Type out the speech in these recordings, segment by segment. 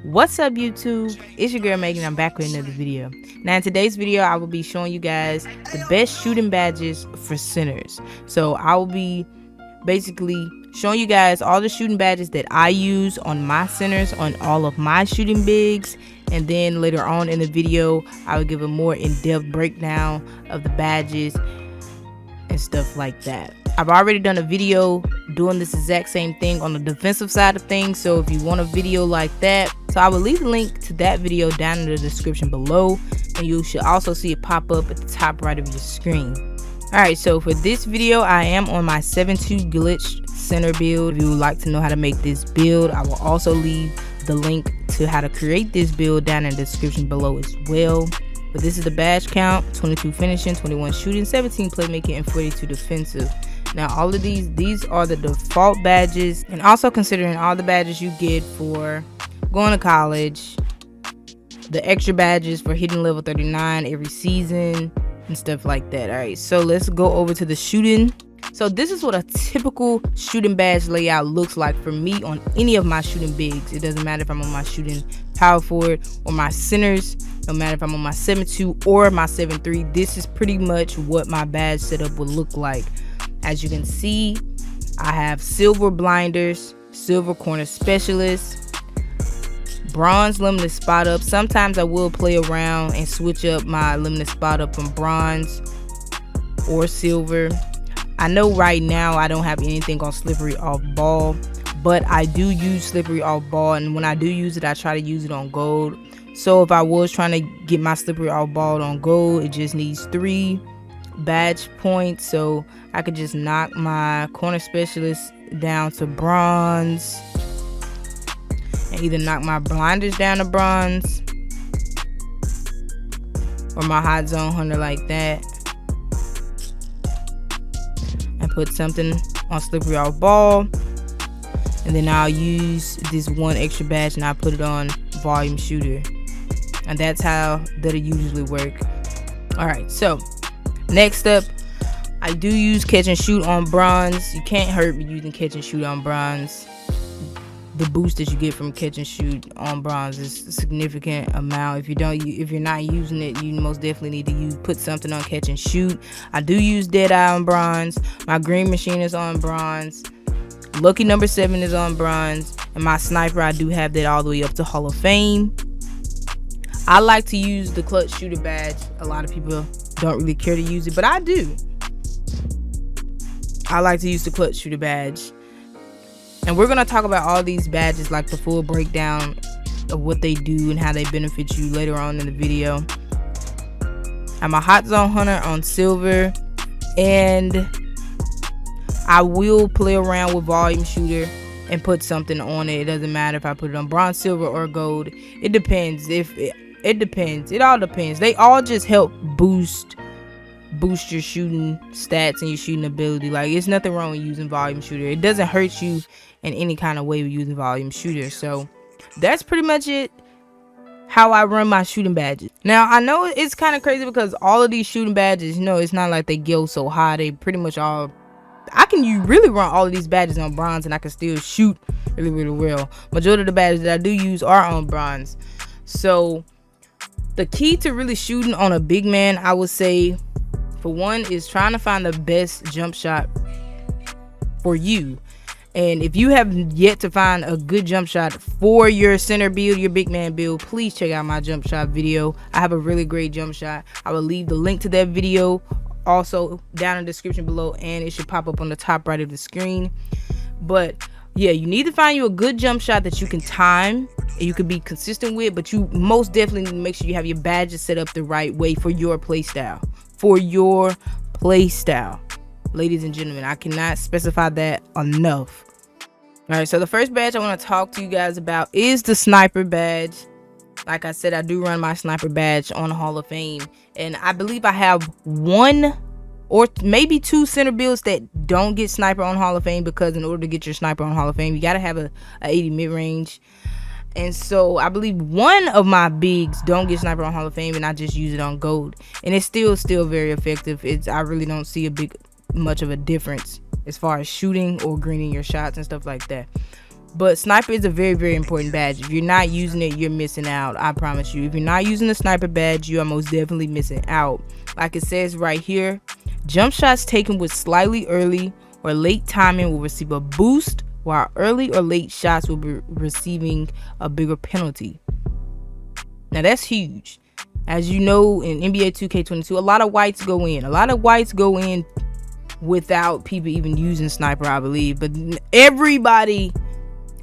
What's up, YouTube? It's your girl Megan. I'm back with another video. Now in today's video I will be showing you guys the best shooting badges for centers. So I will be basically showing you guys all the shooting badges that I use on my centers, on all of my shooting bigs, and then later on in the video I will give a more in-depth breakdown of the badges and stuff like that. I've already done a video doing this exact same thing on the defensive side of things, so if you want a video like that, so I will leave the link to that video down in the description below, and you should also see it pop up at the top right of your screen. Alright, so for this video I am on my 7.2 glitched center build. If you would like to know how to make this build, I will also leave the link to how to create this build down in the description below as well. But this is the badge count: 22 finishing, 21 shooting, 17 playmaking, and 42 defensive. Now all of these are the default badges, and also considering all the badges you get for going to college, the extra badges for hitting level 39 every season and stuff like that. Alright, so let's go over to the shooting. So this is what a typical shooting badge layout looks like for me on any of my shooting bigs. It doesn't matter if I'm on my shooting power forward or my centers, no matter if I'm on my 7.2 or my 7.3. This is pretty much what my badge setup would look like. As you can see, I have silver blinders, silver corner specialist, bronze limitless spot up. Sometimes I will play around and switch up my limitless spot up from bronze or silver. I know right now I don't have anything on slippery off ball, but I do use slippery off ball, and when I do use it I try to use it on gold. So if I was trying to get my slippery off ball on gold, it just needs 3 badge points, so I could just knock my corner specialist down to bronze and either knock my blinders down to bronze or my hot zone hunter like that, and put something on slippery off ball, and then I'll use this one extra badge and I'll put it on volume shooter, and that's how that'll usually work. Alright, so next up, I do use catch and shoot on bronze. You can't hurt me using catch and shoot on bronze. The boost that you get from catch and shoot on bronze is a significant amount. If you're not using it, you most definitely need to put something on catch and shoot. I do use Deadeye on bronze. My green machine is on bronze. Lucky number 7 is on bronze, and my sniper, I do have that all the way up to Hall of Fame. I like to use the clutch shooter badge. A lot of people don't really care to use it, but I do. I like to use the clutch shooter badge, and we're gonna talk about all these badges, like the full breakdown of what they do and how they benefit you later on in the video. I'm a hot zone hunter on silver, and I will play around with volume shooter and put something on it. It doesn't matter if I put it on bronze, silver, or gold. It depends. It depends. It all depends. They all just help boost your shooting stats and your shooting ability. Like, it's nothing wrong with using volume shooter. It doesn't hurt you in any kind of way with using volume shooter. So that's pretty much it, how I run my shooting badges. Now I know it's kind of crazy because all of these shooting badges, you know, it's not like they go so high. They pretty much all, you really run all of these badges on bronze and I can still shoot really, really well. Majority of the badges that I do use are on bronze. So the key to really shooting on a big man, I would say, for one, is trying to find the best jump shot for you. And if you have yet to find a good jump shot for your center build, your big man build, please check out my jump shot video. I have a really great jump shot. I will leave the link to that video also down in the description below, and it should pop up on the top right of the screen. But yeah, you need to find you a good jump shot that you can time and you can be consistent with, but you most definitely need to make sure you have your badges set up the right way for your play style. Ladies and gentlemen, I cannot specify that enough. Alright, so the first badge I want to talk to you guys about is the sniper badge. Like I said, I do run my sniper badge on Hall of Fame, and I believe I have 1 or maybe 2 center builds that don't get sniper on Hall of Fame, because in order to get your sniper on Hall of Fame, you got to have a 80 mid-range. And so I believe 1 of my bigs don't get sniper on Hall of Fame, and I just use it on gold, and it's still very effective. I really don't see much of a difference as far as shooting or greening your shots and stuff like that. But sniper is a very, very important badge. If you're not using it, you're missing out. I promise you. If you're not using the sniper badge, you are most definitely missing out. Like it says right here, jump shots taken with slightly early or late timing will receive a boost, while early or late shots will be receiving a bigger penalty. Now that's huge. As you know, in NBA 2K22, a lot of whites go in. A lot of whites go in without people even using sniper, I believe. But everybody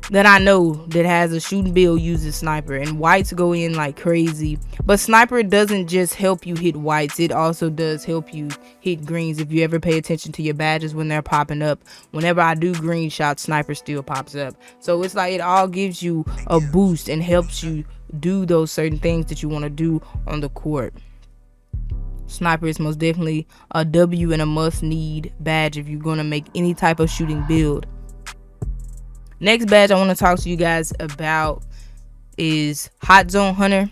that I know that has a shooting build uses sniper, and whites go in like crazy. But sniper doesn't just help you hit whites, it also does help you hit greens. If you ever pay attention to your badges when they're popping up, whenever I do green shots, sniper still pops up. So it's like it all gives you a boost and helps you do those certain things that you want to do on the court. Sniper is most definitely a W and a must need badge if you're going to make any type of shooting build. Next badge I want to talk to you guys about is Hot Zone Hunter.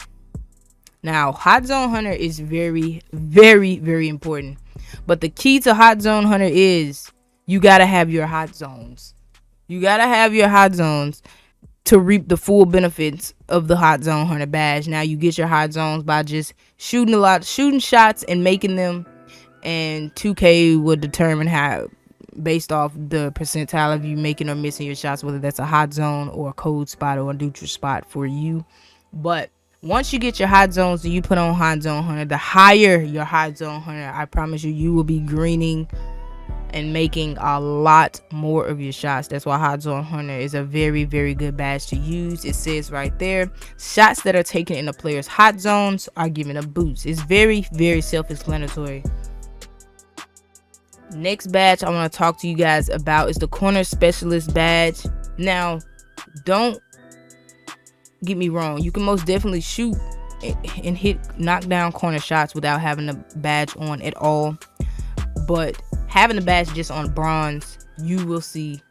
Now, Hot Zone Hunter is very, very, very important. But the key to Hot Zone Hunter is you got to have your hot zones. You got to have your hot zones to reap the full benefits of the Hot Zone Hunter badge. Now, you get your hot zones by just shooting shots and making them. And 2K will determine how, based off the percentile of you making or missing your shots, whether that's a hot zone or a cold spot or a neutral spot for you. But once you get your hot zones and you put on Hot Zone Hunter, the higher your Hot Zone Hunter, I promise you, you will be greening and making a lot more of your shots. That's why Hot Zone Hunter is a very, very good badge to use. It says right there, shots that are taken in a player's hot zones are given a boost. It's very, very self-explanatory. Next badge I want to talk to you guys about is the Corner Specialist badge. Now, don't get me wrong, you can most definitely shoot and hit knockdown corner shots without having a badge on at all. But having the badge just on bronze, you will see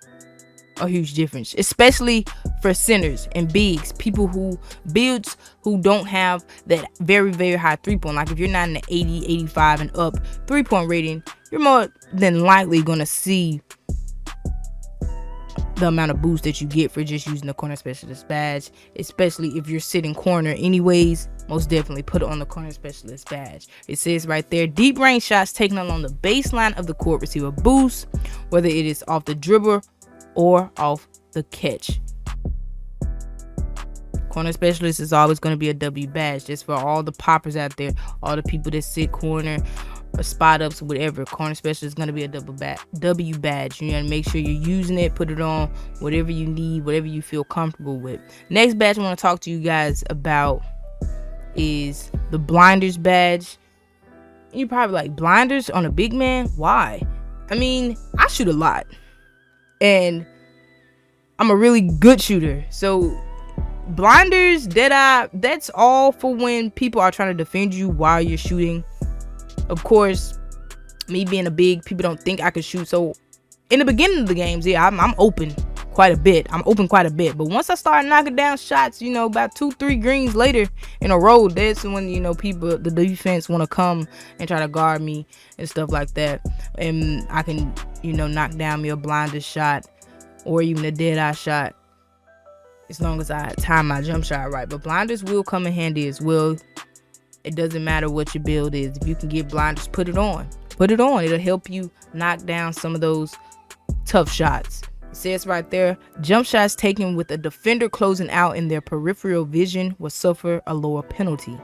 a huge difference, especially for centers and bigs, people who builds who don't have that very, very high 3-point. Like if you're not in the 80, 85 and up 3-point rating, you're more than likely gonna see the amount of boost that you get for just using the Corner Specialist badge. Especially if you're sitting corner anyways, most definitely put it on the Corner Specialist badge. It says right there, deep range shots taken along the baseline of the court receive a boost, whether it is off the dribble or off the catch. Corner Specialist is always going to be a W badge, just for all the poppers out there, all the people that sit corner or spot ups, whatever. Corner Specialist is going to be a W badge. You got to make sure you're using it, put it on whatever you need, whatever you feel comfortable with. Next badge I want to talk to you guys about is the Blinders badge. You're probably like, blinders on a big man? Why? I mean, I shoot a lot and I'm a really good shooter. So blinders, Deadeye, that's all for when people are trying to defend you while you're shooting. Of course, me being a big, people don't think I can shoot. So in the beginning of the games, yeah, I'm open quite a bit. But once I start knocking down shots, you know, about 2-3 greens later in a row, that's when, you know, people, the defense want to come and try to guard me and stuff like that. And I can, you know, knock down me a blinder shot or even a Deadeye shot, as long as I time my jump shot right. But blinders will come in handy as well. It doesn't matter what your build is. If you can get blinders, put it on. It'll help you knock down some of those tough shots. It says right there, jump shots taken with a defender closing out in their peripheral vision will suffer a lower penalty.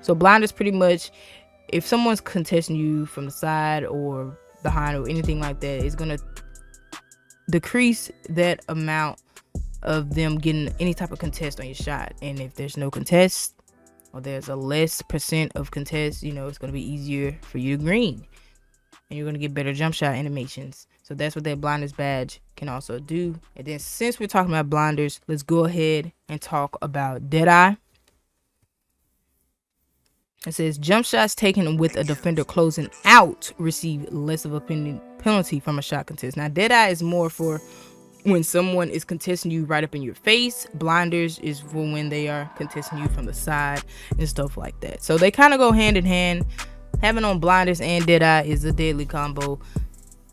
So blinders, pretty much, if someone's contesting you from the side or behind or anything like that, it's going to decrease that amount of them getting any type of contest on your shot. And if there's no contest, or there's a less percent of contest, you know, it's going to be easier for you to green. And you're going to get better jump shot animations. So that's what that blinders badge can also do. And then since we're talking about blinders, let's go ahead and talk about Deadeye. It says jump shots taken with a defender closing out receive less of a penalty from a shot contest. Now Deadeye is more for when someone is contesting you right up in your face. Blinders is for when they are contesting you from the side and stuff like that. So they kind of go hand in hand. Having on blinders and Deadeye is a deadly combo.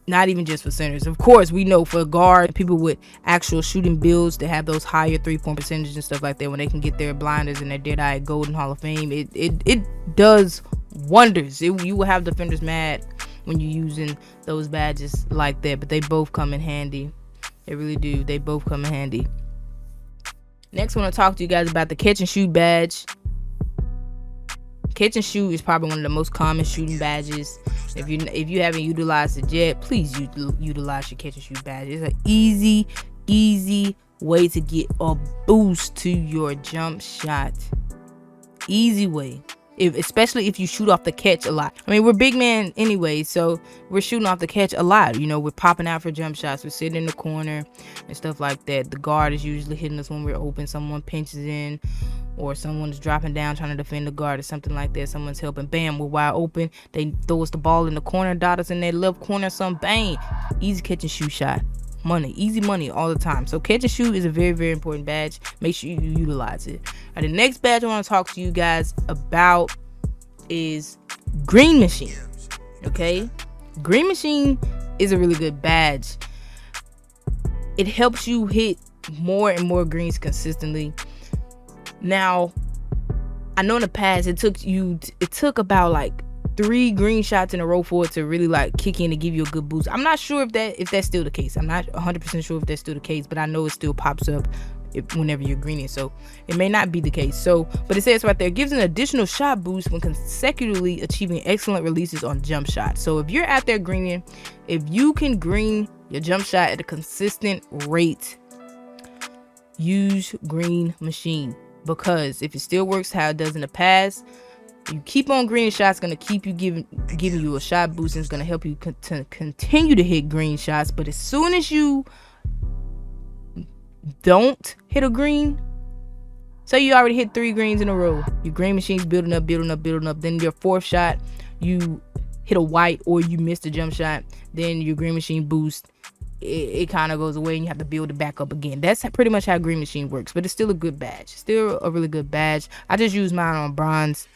not even just for centers. Of course, we know for guard, people with actual shooting builds that have those higher 3-point percentages and stuff like that, when they can get their blinders and their Deadeye Golden Hall of Fame, it does wonders. You will have defenders mad when you're using those badges like that, but they both come in handy. They really do. They both come in handy. Next, I want to talk to you guys about the catch and shoot badge. Catch and shoot is probably one of the most common shooting badges. If you haven't utilized it yet, please utilize your catch and shoot badge. It's an easy way to get a boost to your jump shot. Easy way. Especially if you shoot off the catch a lot. I mean, we're big man anyway, so we're shooting off the catch a lot. You know, we're popping out for jump shots. We're sitting in the corner and stuff like that. The guard is usually hitting us when we're open. Someone pinches in, or someone's dropping down trying to defend the guard or something like that. Someone's helping. Bam, we're wide open. They throw us the ball in the corner, dot us in their left corner, some bang. Easy catch and shoot shot. Money, easy money all the time. So catch and shoot is a very important badge. Make sure you utilize it. All right, the next badge I want to talk to you guys about is Green Machine. Okay, Green Machine is a really good badge. It helps you hit more and more greens consistently. Now, I know in the past it took about like 3 green shots in a row for it to really like kick in to give you a good boost. I'm not sure if that's still the case. I'm not 100% sure if that's still the case, but I know it still pops up whenever you're greening, so it may not be the case. So, but it says right there, gives an additional shot boost when consecutively achieving excellent releases on jump shot. So if you're out there greening, if you can green your jump shot at a consistent rate, use Green Machine, because if it still works how it does in the past, you keep on green shots, gonna keep you giving you a shot boost, and it's gonna help you to continue to hit green shots. But as soon as you don't hit a green, so you already hit 3 greens in a row, your Green Machine's building up, then your 4th shot you hit a white or you missed a jump shot, then your Green Machine boost, it kind of goes away and you have to build it back up again. That's pretty much how Green Machine works, but it's still a good badge. Still a really good badge. I just use mine on bronze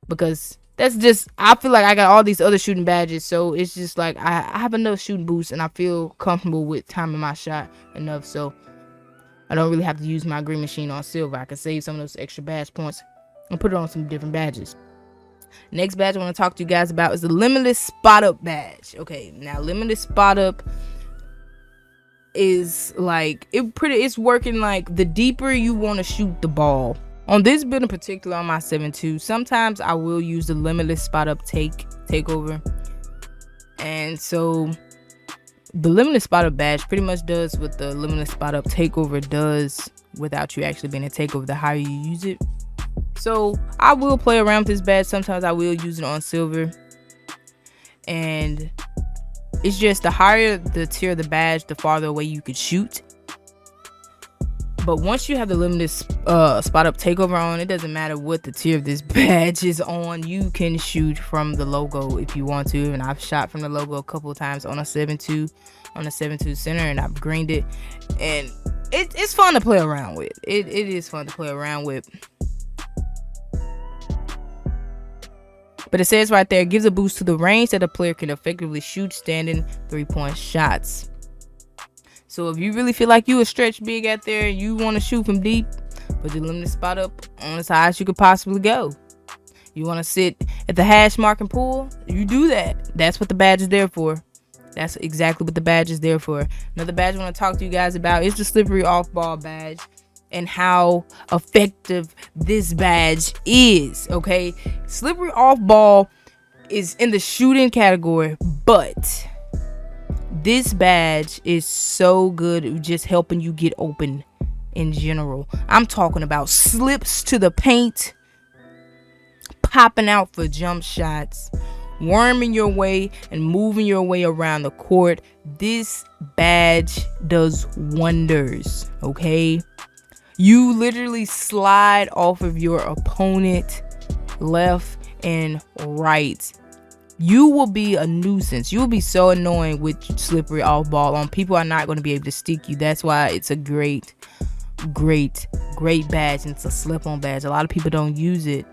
because that's just, I feel like I got all these other shooting badges, so it's just like I have enough shooting boosts and I feel comfortable with timing my shot enough, so I don't really have to use my Green Machine on silver. I can save some of those extra badge points and put it on some different badges. Next badge I want to talk to you guys about is the Limitless Spot Up badge. Okay, now Limitless Spot Up is like, it's working like the deeper you want to shoot the ball. On this build in particular, on my 7.2, sometimes I will use the Limitless Spot Up takeover. And so the Limitless Spot Up badge pretty much does what the Limitless Spot Up takeover does without you actually being a takeover, the higher you use it. So I will play around with this badge. Sometimes I will use it on silver. And it's just the higher the tier of the badge, the farther away you could shoot. But once you have the Limitless Spot Up takeover on, it doesn't matter what the tier of this badge is on. You can shoot from the logo if you want to. And I've shot from the logo a couple of times on a 7.2 center, and I've greened it. And it's fun to play around with. It is fun to play around with. But it says right there, it gives a boost to the range that a player can effectively shoot standing 3-point shots. So if you really feel like you a stretch big out there and you want to shoot from deep, put the Limitless Spot Up on as high as you could possibly go. You want to sit at the hash mark and pull, you do that. That's what the badge is there for. That's exactly what the badge is there for. Another badge I want to talk to you guys about is the Slippery Off Ball badge, and how effective this badge is. Okay, Slippery Off Ball is in the shooting category, but this badge is so good at just helping you get open in general. I'm talking about slips to the paint, popping out for jump shots, worming your way and moving your way around the court. This badge does wonders. Okay, you literally slide off of your opponent left and right. You will be a nuisance. You will be so annoying with Slippery Off Ball on. People are not going to be able to stick you. That's why it's a great badge, and it's a slip-on badge. A lot of people don't use it.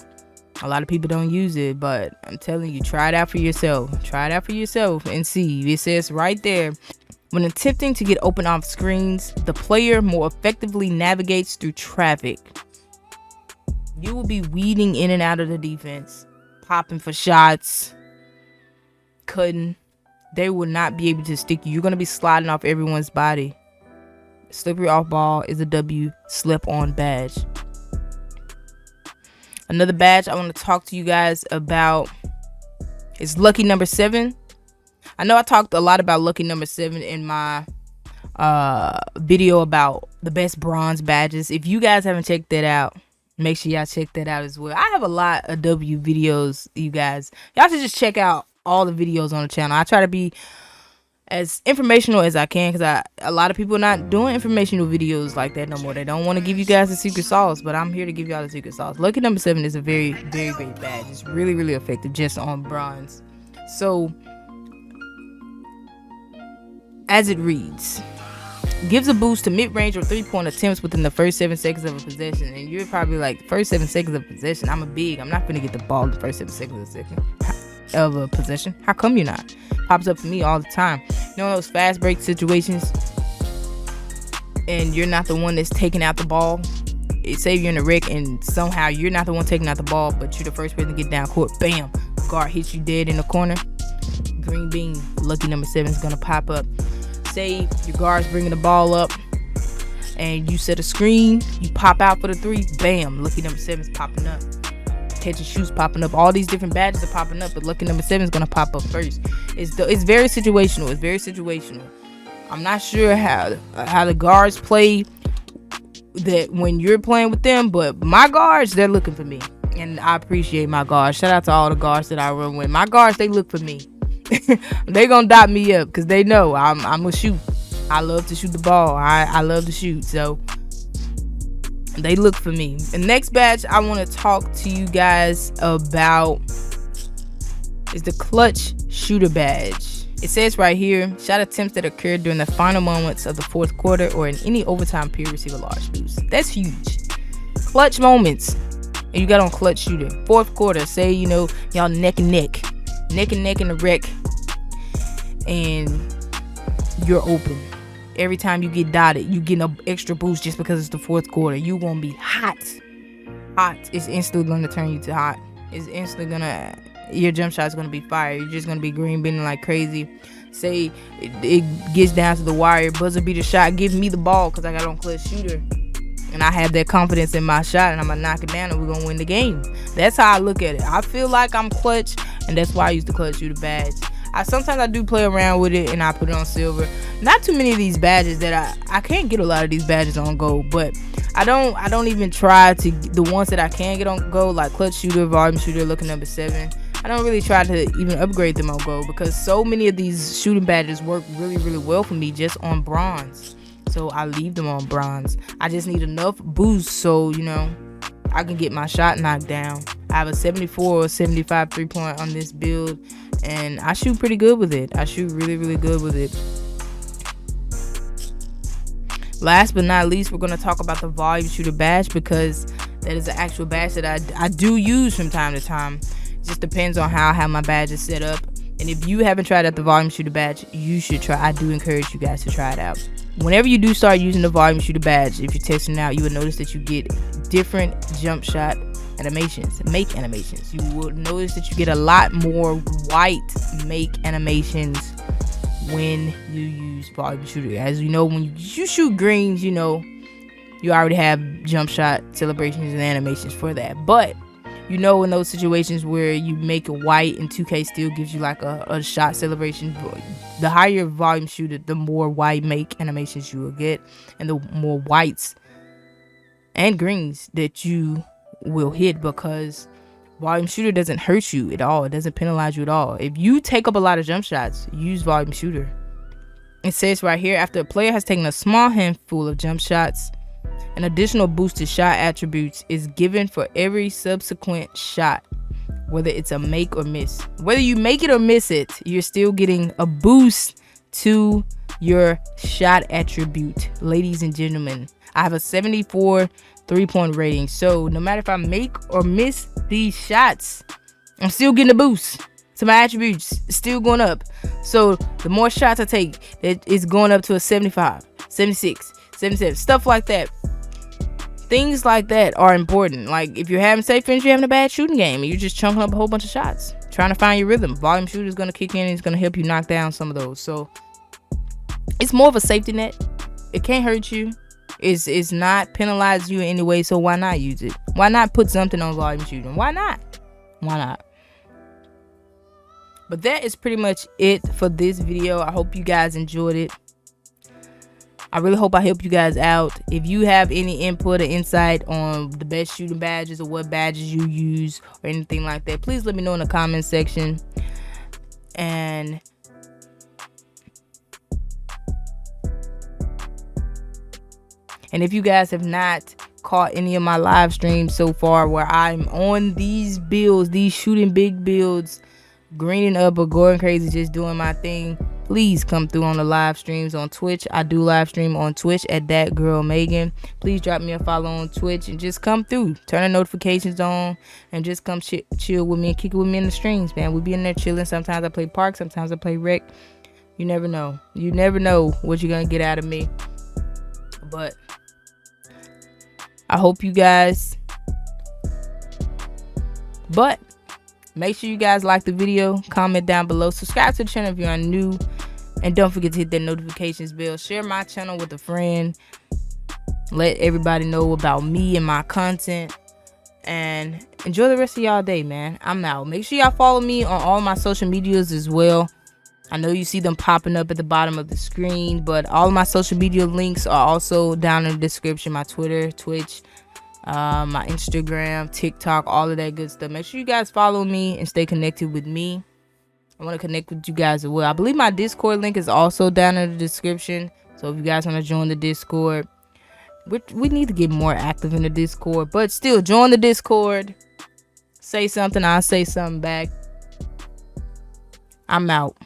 A lot of people don't use it, but I'm telling you, try it out for yourself. Try it out for yourself and see. It says right there, when attempting to get open off screens, the player more effectively navigates through traffic. You will be weeding in and out of the defense, popping for shots, cutting. They will not be able to stick you. You're going to be sliding off everyone's body. Slippery off ball is a W slip on badge. Another badge I want to talk to you guys about is lucky number 7. I know I talked a lot about lucky number 7 in my video about the best bronze badges. If you guys haven't checked that out, make sure y'all check that out as well. I have a lot of W videos, you guys. Y'all should just check out all the videos on the channel. I try to be as informational as I can, because a lot of people are not doing informational videos like that no more. They don't want to give you guys the secret sauce, but I'm here to give y'all the secret sauce. Lucky number 7 is a very, very great badge. It's really, really effective just on bronze. So, as it reads, gives a boost to mid-range or 3-point attempts within the first 7 seconds of a possession. And you're probably like, first 7 seconds of possession? I'm not gonna get the ball in the first 7 seconds of a possession. How come you're not? Pops up for me all the time. You know, those fast break situations and you're not the one that's taking out the ball. Say you're in a wreck and somehow you're not the one taking out the ball, but you're the first person to get down court. Bam! Guard hits you dead in the corner. Green bean. Lucky number 7 is gonna pop up. Say your guard's bringing the ball up and you set a screen, you pop out for the 3, bam, lucky number 7 is popping up. Catch and shoots popping up. All these different badges are popping up, but lucky number 7 is gonna pop up first. It's very situational. It's very situational. I'm not sure how the guards play that when you're playing with them, but my guards, they're looking for me, and I appreciate my guards. Shout out to all the guards that I run with. My guards, they look for me. They gonna dot me up because they know I'm gonna shoot. I love to shoot the ball. I love to shoot, so they look for me. The next badge I want to talk to you guys about is the clutch shooter badge. It says right here, shot attempts that occurred during the final moments of the 4th quarter or in any overtime period receive a large boost. That's huge. Clutch moments, and you got on clutch shooter. 4th quarter, say y'all neck and neck in the wreck, and you're open. Every time you get dotted, you get an extra boost just because it's the 4th quarter. You gonna be hot. It's instantly gonna turn you to hot. It's instantly gonna, your jump shot's gonna be fire. You're just gonna be green beating like crazy. Say it gets down to the wire, buzzer beater shot, give me the ball because I got on clutch shooter, and I have that confidence in my shot, and I'm gonna knock it down, and we're gonna win the game. That's how I look at it. I feel like I'm clutch, and that's why I use the clutch shooter badge. Sometimes I do play around with it, and I put it on silver. Not too many of these badges that I can't get a lot of these badges on gold, but I don't even try to, the ones that I can get on gold, like clutch shooter, volume shooter, looking number 7. I don't really try to even upgrade them on gold because so many of these shooting badges work really, really well for me just on bronze. So I leave them on bronze. I just need enough boost so I can get my shot knocked down. I have a 74 or 75 3-point on this build, and I shoot pretty good with it. I shoot really, really good with it. Last but not least, we're going to talk about the volume shooter badge because that is an actual badge that I do use from time to time. It just depends on how I have my badge is set up. And if you haven't tried out the volume shooter badge, you should try. I do encourage you guys to try it out. Whenever you do start using the volume shooter badge, if you're testing it out, you will notice that you get different jump shot animations, make animations. You will notice that you get a lot more white make animations when you use volume shooter. As you know, when you shoot greens, you already have jump shot celebrations and animations for that. But in those situations where you make it white and 2K still gives you like a shot celebration, the higher volume shooter, the more white make animations you will get, and the more whites and greens that you will hit, because volume shooter doesn't hurt you at all. It doesn't penalize you at all. If you take up a lot of jump shots, use volume shooter. It says right here, after a player has taken a small handful of jump shots, an additional boosted shot attributes is given for every subsequent shot, whether it's a make or miss. Whether you make it or miss it, you're still getting a boost to your shot attribute. Ladies and gentlemen, I have a 74 3-point rating. So no matter if I make or miss these shots, I'm still getting a boost. So my attributes still going up. So the more shots I take, it's going up to a 75, 76, 77, stuff like that. Things like that are important. Like if you're having safe finish, you're having a bad shooting game and you're just chunking up a whole bunch of shots, trying to find your rhythm. Volume shooter is going to kick in and it's going to help you knock down some of those. So it's more of a safety net. It can't hurt you. It's not penalize you in any way. So why not use it? Why not put something on volume shooting? Why not? Why not? But that is pretty much it for this video. I hope you guys enjoyed it. I really hope I helped you guys out. If you have any input or insight on the best shooting badges or what badges you use or anything like that, please let me know in the comment section. And if you guys have not caught any of my live streams so far where I'm on these builds, these shooting big builds, greening up or going crazy, just doing my thing, please come through on the live streams on Twitch. I do live stream on Twitch at DatGirlMeagan. Please drop me a follow on Twitch and just come through, turn the notifications on, and just come chill with me and kick it with me in the streams, man. We be in there chilling. Sometimes I play park, sometimes I play rec. You never know. You never know what you're gonna get out of me. But I hope you guys. But make sure you guys like the video, comment down below, subscribe to the channel if you're new, and don't forget to hit that notifications bell. Share my channel with a friend. Let everybody know about me and my content. And enjoy the rest of y'all day, man. I'm out. Make sure y'all follow me on all my social medias as well. I know you see them popping up at the bottom of the screen, but all of my social media links are also down in the description. My Twitter, Twitch, my Instagram, TikTok, all of that good stuff. Make sure you guys follow me and stay connected with me. I want to connect with you guys as well. I believe my Discord link is also down in the description. So if you guys want to join the Discord, we need to get more active in the Discord, but still join the Discord. Say something, I'll say something back. I'm out.